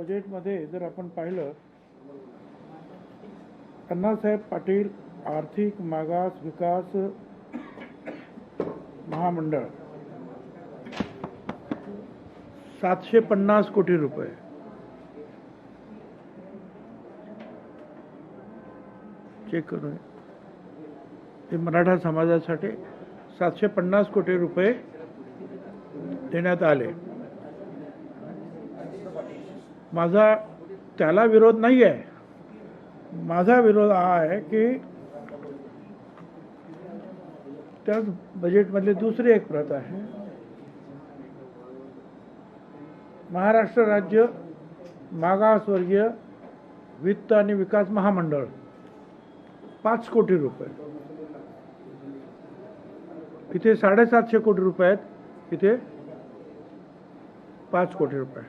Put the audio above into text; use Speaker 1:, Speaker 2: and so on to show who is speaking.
Speaker 1: बजेटमध्ये जर आपण पाहिलं, अण्णासाहेब पाटील आर्थिक मागास विकास महामंडळ 750 कोटी रुपये, चेक करून हे मराठा समाजासाठी 750 कोटी रुपये देण्यात आले. माझा त्याला विरोध नाही आहे. माझा विरोध हा आहे की त्याच बजेटमधली दुसरी एक प्रत आहे, महाराष्ट्र राज्य मागासवर्गीय वित्त आणि विकास महामंडळ 5 कोटी रुपये. इथे 750 कोटी रुपये आहेत, इथे 5 कोटी रुपये.